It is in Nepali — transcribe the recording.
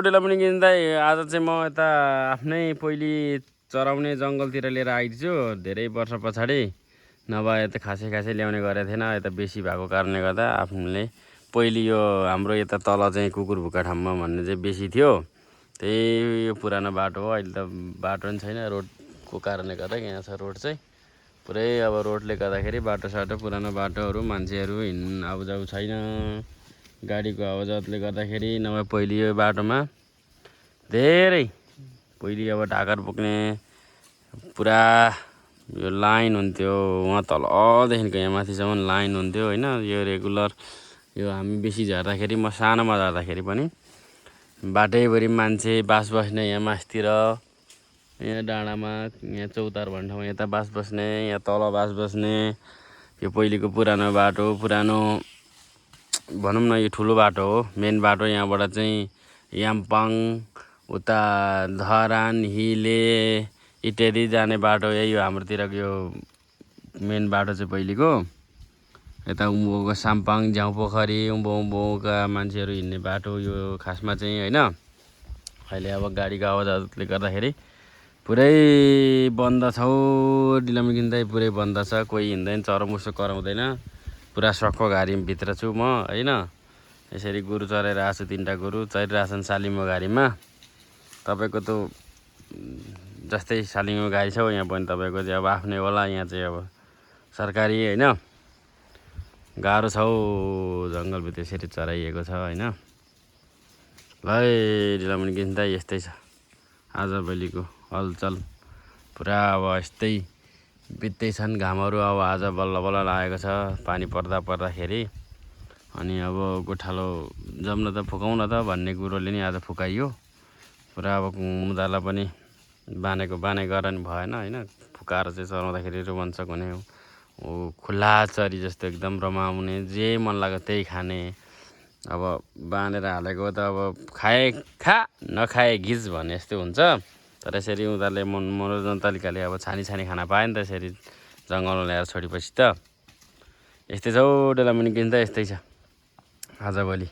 डेलामुनि किन्दै आज चाहिँ म यता आफ्नै पहिले चराउने जङ्गलतिर लिएर आएको छु धेरै वर्ष पछाडि नभए यता खासै ल्याउने गरेको थिएन यता बेसी भएको कारणले गर्दा आफूले पहिले यो हाम्रो यता तल चाहिँ कुकुरभुका ठाउँमा भन्ने चाहिँ बेसी थियो त्यही यो पुरानो बाटो हो अहिले त बाटो पनि छैन रोडको कारणले गर्दा यहाँ छ रोड चाहिँ पुरै अब रोडले गर्दाखेरि बाटोसाटो पुरानो बाटोहरू मान्छेहरू हिँड्नु आउजाउ छैन गाडीको आवाजले गर्दाखेरि नभए पहिले यो बाटोमा धेरै पहिले अब ढाकर पुग्ने पुरा यो लाइन हुन्थ्यो वहाँ तलदेखिको यहाँ माथिसम्म लाइन हुन्थ्यो होइन यो रेगुलर यो हामी बेसी झर्दाखेरि म सानोमा झर्दाखेरि पनि बाटैभरि मान्छे बास बस्ने यहाँ मासतिर यहाँ डाँडामा यहाँ चौतार भन्ने ठाउँमा यता बास बस्ने यहाँ तल बास बस्ने यो पहिलेको पुरानो बाटो पुरानो भनौँ न यो ठुलो बाटो हो मेन बाटो यहाँबाट चाहिँ यामपाङ उता धरान हिले इत्यादि जाने बाटो यही हो हाम्रोतिरको यो मेन बाटो चाहिँ पहिलेको यता उँभोको साम्पाङ झ्याउपोखरी उँभोका मान्छेहरू हिँड्ने बाटो यो खासमा चाहिँ होइन अहिले अब गाडीको आवाजले गर्दाखेरि पुरै बन्द छ डिलामी किन्दै पुरै बन्द छ कोही हिँड्दैन चरोमुसो कराउँदैन पुरा सक्खो गाडीभित्र छु म होइन यसरी गोरु चराएर आएको छु 3टा गोरु चरिरहेछन् सालिमो गाडीमा तपाईँको त जस्तै सालिमो गाडी छ यहाँ पनि तपाईँको चाहिँ अब आफ्नै होला यहाँ चाहिँ अब सरकारी होइन गाह्रो छ जङ्गलभित्र यसरी चराइएको छ होइन ल डिलामुनि किन्दै यस्तै छ आजभोलिको हलचल पुरा अब यस्तै बित्दै छन् घामहरू अब आज बल्ल बल्ल लागेको छ पानी पर्दाखेरि अनि अब गोठालो जम्न त फुकाउन त भन्ने कुरोले नि आज फुकाइयो पुरा अब मुदालाई पनि बाने गरेर नि भएन होइन फुकाएर चाहिँ चलाउँदाखेरि रोमाञ्चक हुने खुल्ला चरी जस्तो एकदम रमाउने जे मन लाग्यो त्यही खाने अब बाँधेर हालेको त अब खाए खा नखाए घिज भने जस्तो हुन्छ तर यसरी उनीहरूले मनोरञ्जन तरिकाले अब छानी खाना पायो नि त यसरी जङ्गलमा ल्याएर छोडेपछि त यस्तै छ डेलामुनि किन्दा यस्तै छ आजभोलि